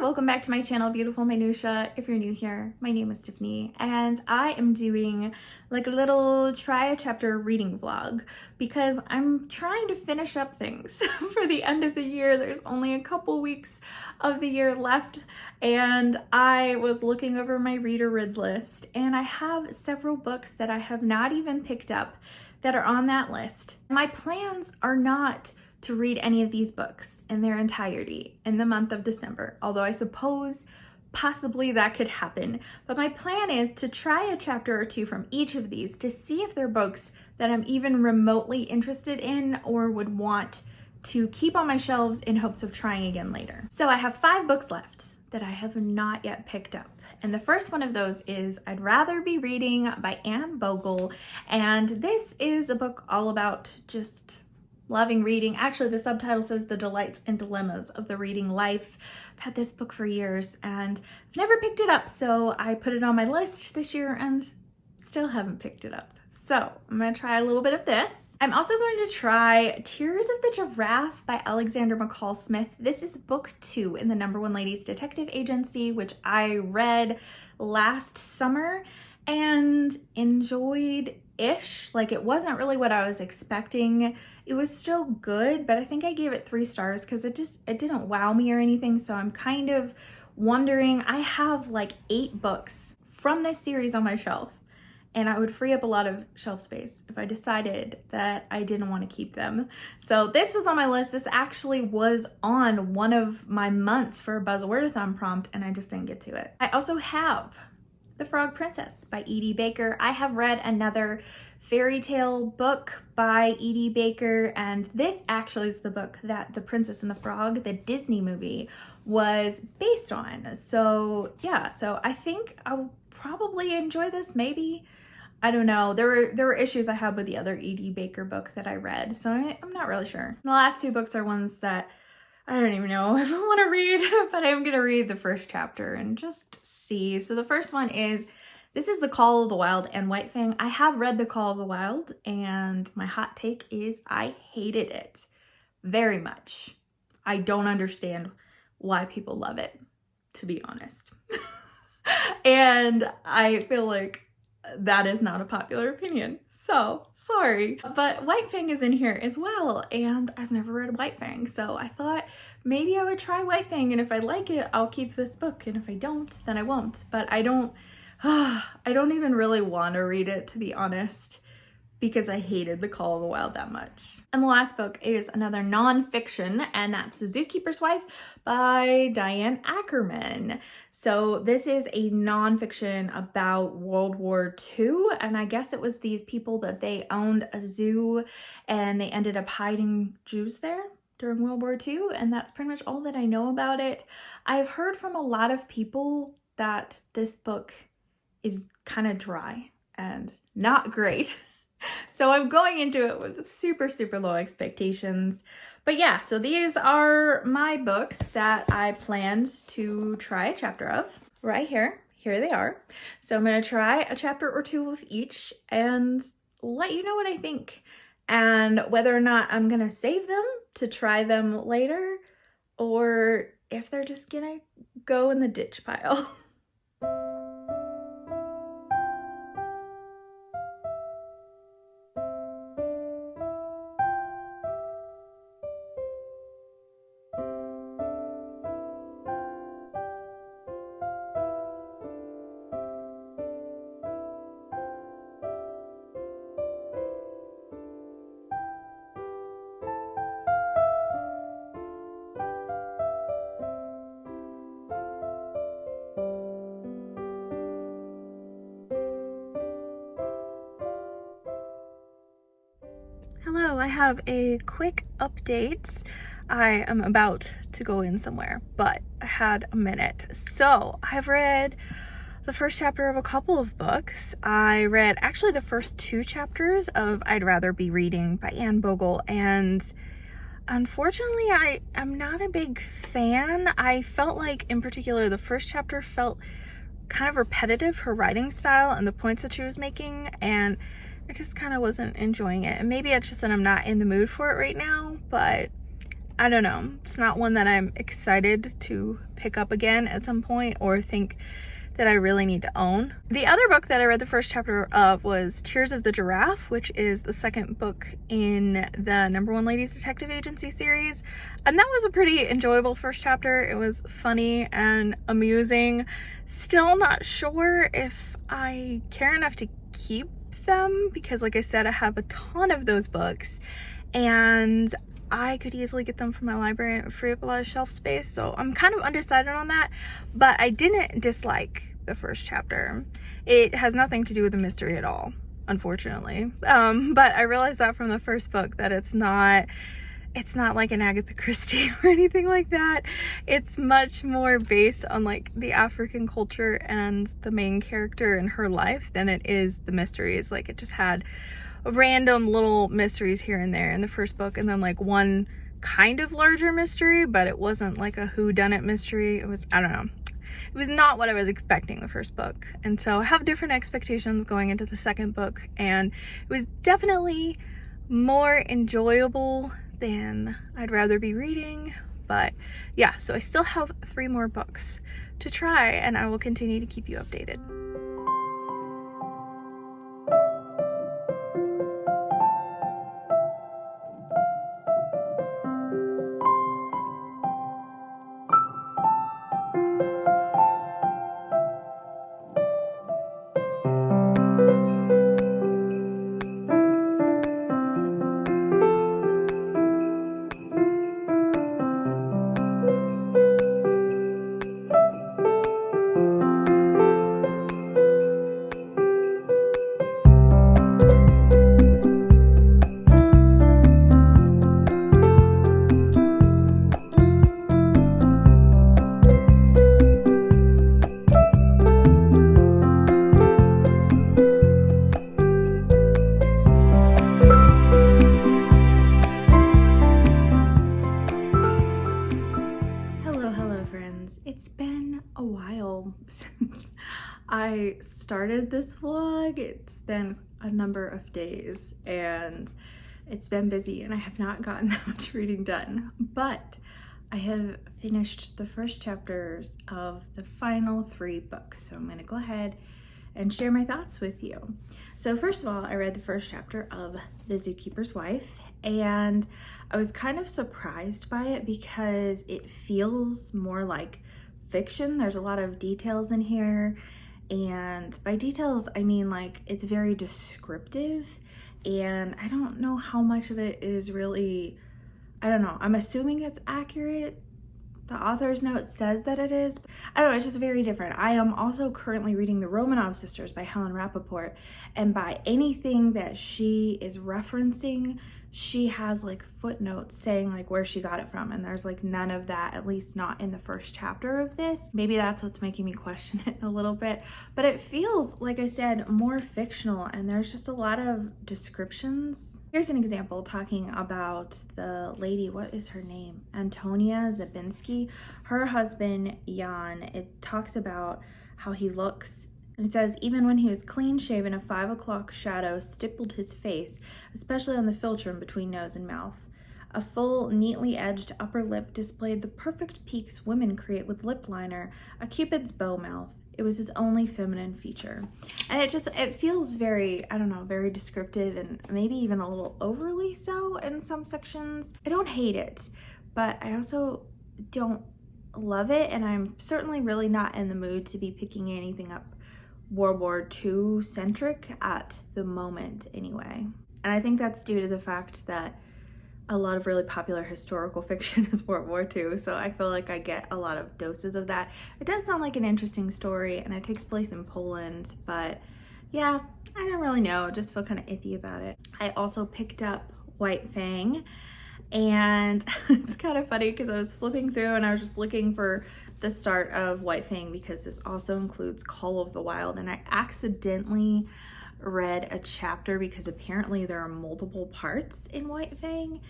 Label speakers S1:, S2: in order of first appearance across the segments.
S1: welcome back to my channel, Beautiful Minutia. If you're new here, my name is Tiffany, and I am doing like a little try a chapter reading vlog because I'm trying to finish up things for the end of the year. There's only a couple weeks of the year left, and I was looking over my reader read list, and I have several books that I have not even picked up that are on that list. My plans are not to read any of these books in their entirety in the month of December, although I suppose possibly that could happen. But my plan is to try a chapter or two from each of these to see if they're books that I'm even remotely interested in or would want to keep on my shelves in hopes of trying again later. So I have 5 books left that I have not yet picked up. And the first one of those is I'd Rather Be Reading by Anne Bogle. And this is a book all about just loving reading. Actually, the subtitle says The Delights and Dilemmas of the Reading Life. I've had this book for years and I've never picked it up, so I put it on my list this year and still haven't picked it up. So I'm gonna try a little bit of this. I'm also going to try Tears of the Giraffe by Alexander McCall Smith. This is book 2 in the No. 1 Ladies Detective Agency, which I read last summer and enjoyed-ish. Like, it wasn't really what I was expecting. It was still good, but I think I gave it 3 stars because it didn't wow me or anything. So I'm kind of wondering, I have like 8 books from this series on my shelf, and I would free up a lot of shelf space if I decided that I didn't want to keep them. So this was on my list. This actually was on one of my months for a Buzzwordathon prompt, and I just didn't get to it. I also have The Frog Princess by E.D. Baker. I have read another fairy tale book by E.D. Baker, and this actually is the book that The Princess and the Frog, the Disney movie, was based on. So yeah, so I think I'll probably enjoy this, maybe. I don't know. There were issues I had with the other E.D. Baker book that I read, so I'm not really sure. The last 2 books are ones that I don't even know if I want to read, but I'm going to read the first chapter and just see. So the first one is, this is The Call of the Wild and White Fang. I have read The Call of the Wild, and my hot take is I hated it very much. I don't understand why people love it, to be honest. And I feel like that is not a popular opinion. So sorry, but White Fang is in here as well, and I've never read White Fang, so I thought maybe I would try White Fang, and if I like it, I'll keep this book, and if I don't, then I won't. But I don't even really want to read it, to be honest, because I hated The Call of the Wild that much. And the last book is another nonfiction, and that's The Zookeeper's Wife by Diane Ackerman. So this is a nonfiction about World War II, and I guess it was these people that they owned a zoo and they ended up hiding Jews there during World War II, and that's pretty much all that I know about it. I've heard from a lot of people that this book is kind of dry and not great. So I'm going into it with super, super low expectations. But yeah, so these are my books that I planned to try a chapter of right here. Here they are. So I'm going to try a chapter or 2 of each and let you know what I think, and whether or not I'm going to save them to try them later, or if they're just going to go in the ditch pile. Hello, I have a quick update. I am about to go in somewhere, but I had a minute. So I've read the first chapter of a couple of books. I read actually the first 2 chapters of I'd Rather Be Reading by Anne Bogle, and unfortunately I'm not a big fan. I felt like, in particular, the first chapter felt kind of repetitive, her writing style and the points that she was making, and I just kind of wasn't enjoying it. And maybe it's just that I'm not in the mood for it right now, but
S2: I don't know. It's not one that I'm excited to pick up again at some point or think that I really need to own. The other book that I read the first chapter of was Tears of the Giraffe, which is the second book in the Number One Ladies Detective Agency series. And that was a pretty enjoyable first chapter. It was funny and amusing. Still not sure if I care enough to keep them because, like I said, I have a ton of those books and I could easily get them from my library and it would free up a lot of shelf space. So I'm kind of undecided on that, but I didn't dislike the first chapter. It has nothing to do with the mystery at all, unfortunately. But I realized that from the first book that it's not like an Agatha Christie or anything like that. It's much more based on like the African culture and the main character and her life than it is the mysteries. Like it just had random little mysteries here and there in the first book, and then like one kind of larger mystery, but it wasn't like a whodunit mystery. It was, I don't know, it was not what I was expecting the first book, and so I have different expectations going into the second book, and it was definitely more enjoyable than I'd rather be reading. But yeah, so I still have 3 more books to try, and I will continue to keep you updated.
S1: It's been a while since I started this vlog. It's been a number of days and it's been busy and I have not gotten that much reading done, but I have finished the first chapters of the final 3 books. So I'm going to go ahead and share my thoughts with you. So first of all, I read the first chapter of The Zookeeper's Wife, and I was kind of surprised by it because it feels more like fiction. There's a lot of details in here, and by details I mean like it's very descriptive, and I don't know how much of it is really, I don't know, I'm assuming it's accurate. The author's note says that it is. I don't know, it's just very different. I am also currently reading The Romanov Sisters by Helen Rappaport, and by anything that she is referencing, she has like footnotes saying like where she got it from, and there's like none of that, at least not in the first chapter of this. Maybe that's what's making me question it a little bit, but it feels, like I said, more fictional, and there's just a lot of descriptions. Here's an example talking about the lady, what is her name? Antonia Zabinski. Her husband, Jan, it talks about how he looks. And it says, even when he was clean shaven, a 5 o'clock shadow stippled his face, especially on the philtrum between nose and mouth. A full, neatly edged upper lip displayed the perfect peaks women create with lip liner, a cupid's bow mouth. It was his only feminine feature. And it feels very, I don't know, very descriptive and maybe even a little overly so in some sections. I don't hate it, but I also don't love it, and I'm certainly really not in the mood to be picking anything up World War II centric at the moment anyway. And I think that's due to the fact that a lot of really popular historical fiction is World War II, so I feel like I get a lot of doses of that. It does sound like an interesting story, and it takes place in Poland, but yeah, I don't really know, just feel kind of iffy about it. I also picked up White Fang, and it's kind of funny because I was flipping through and I was just looking for the start of White Fang because this also includes Call of the Wild, and I accidentally read a chapter because apparently there are multiple parts in White Fang,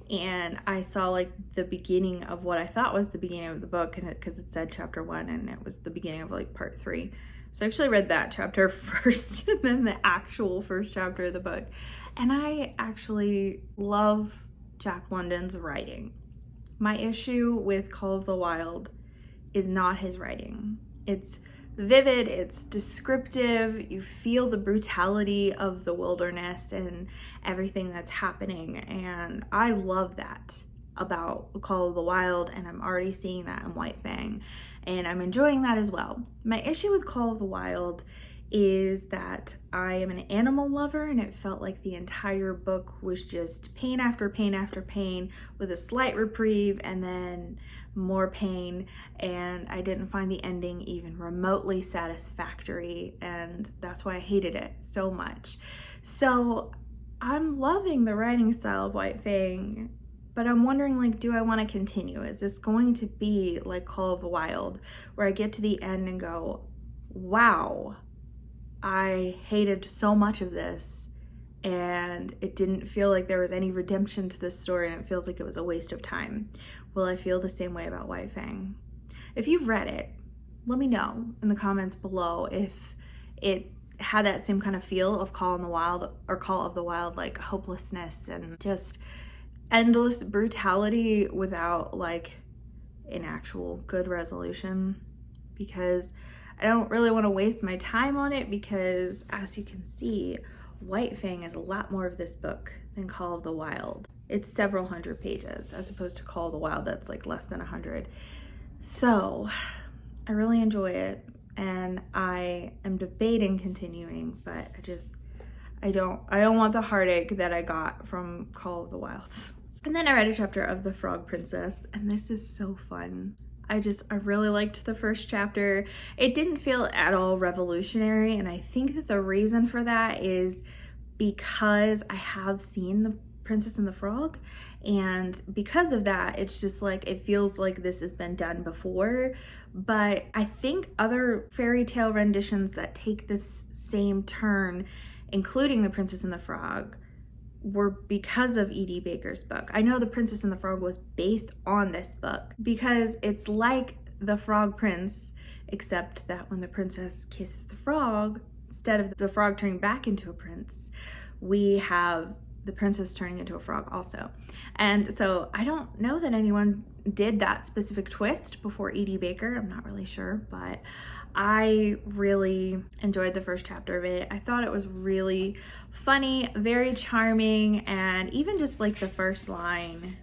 S1: and I saw like the beginning of what I thought was the beginning of the book, and because it said chapter 1 and it was the beginning of like part 3. So I actually read that chapter first and then the actual first chapter of the book. And I actually love Jack London's writing. My issue with Call of the Wild is not his writing. It's vivid, it's descriptive, you feel the brutality of the wilderness and everything that's happening, and I love that about Call of the Wild, and I'm already seeing that in White Fang, and I'm enjoying that as well. My issue with Call of the Wild is that I am an animal lover, and it felt like the entire book was just pain after pain after pain with a slight reprieve and then more pain, and I didn't find the ending even remotely satisfactory, and that's why I hated it so much. So I'm loving the writing style of White Fang, but I'm wondering, like, do I want to continue? Is this going to be like Call of the Wild, where I get to the end and go, wow, I hated so much of this, and it didn't feel like there was any redemption to this story, and it feels like it was a waste of time. Will I feel the same way about White Fang? If you've read it, let me know in the comments below if it had that same kind of feel of Call of the Wild, like hopelessness and just endless brutality without like an actual good resolution, because I don't really want to waste my time on it, because as you can see, White Fang is a lot more of this book than Call of the Wild. It's several hundred pages as opposed to Call of the Wild that's like less than 100. So I really enjoy it, and I am debating continuing, but I don't want the heartache that I got from Call of the Wild. And then I read a chapter of The Frog Princess, and this is so fun. I really liked the first chapter. It didn't feel at all revolutionary, and I think that the reason for that is because I have seen The Princess and the Frog, and because of that, it's just like, it feels like this has been done before. But I think other fairy tale renditions that take this same turn, including The Princess and the Frog, were because of E.D. Baker's book. I know The Princess and the Frog was based on this book because it's like The Frog Prince, except that when the princess kisses the frog, instead of the frog turning back into a prince, we have the princess turning into a frog also. And so I don't know that anyone did that specific twist before E.D. Baker. I'm not really sure, but I really enjoyed the first chapter of it. I thought it was really funny, very charming, and even just like the first line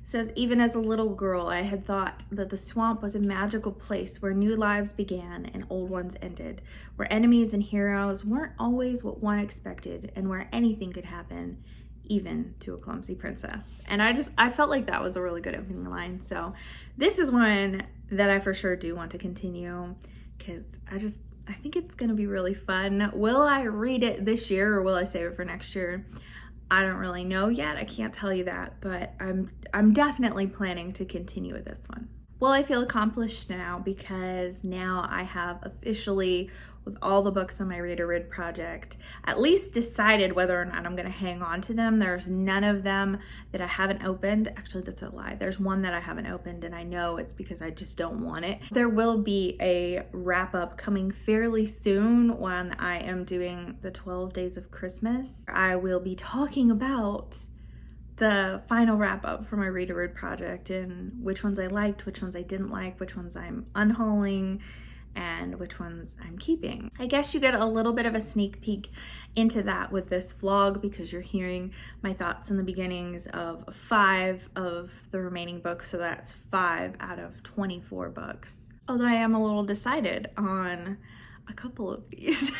S1: says, even as a little girl, I had thought that the swamp was a magical place where new lives began and old ones ended, where enemies and heroes weren't always what one expected, and where anything could happen, even to a clumsy princess. And I felt like that was a really good opening line. So this is one that I for sure do want to continue, because I think it's gonna be really fun. Will I read it this year or will I save it for next year? I don't really know yet. I can't tell you that, but I'm definitely planning to continue with this one. Well, I feel accomplished now, because now I have officially, with all the books on my Read or Rid project, at least decided whether or not I'm going to hang on to them. There's none of them that I haven't opened. Actually, that's a lie. There's one that I haven't opened, and I know it's because I just don't want it. There will be a wrap up coming fairly soon when I am doing the 12 Days of Christmas. I will be talking about the final wrap up for my Read or Rid project, and which ones I liked, which ones I didn't like, which ones I'm unhauling, and which ones I'm keeping. I guess you get a little bit of a sneak peek into that with this vlog, because you're hearing my thoughts in the beginnings of 5 of the remaining books, so that's 5 out of 24 books. Although I am a little decided on a couple of these.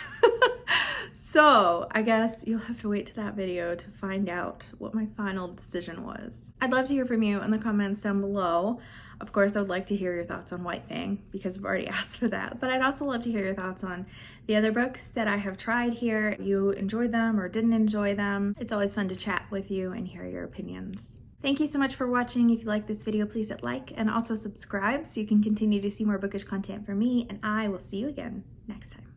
S1: So I guess you'll have to wait to that video to find out what my final decision was. I'd love to hear from you in the comments down below. Of course, I would like to hear your thoughts on White Fang, because I've already asked for that, but I'd also love to hear your thoughts on the other books that I have tried here. You enjoyed them or didn't enjoy them. It's always fun to chat with you and hear your opinions. Thank you so much for watching. If you like this video, please hit like and also subscribe so you can continue to see more bookish content from me, and I will see you again next time.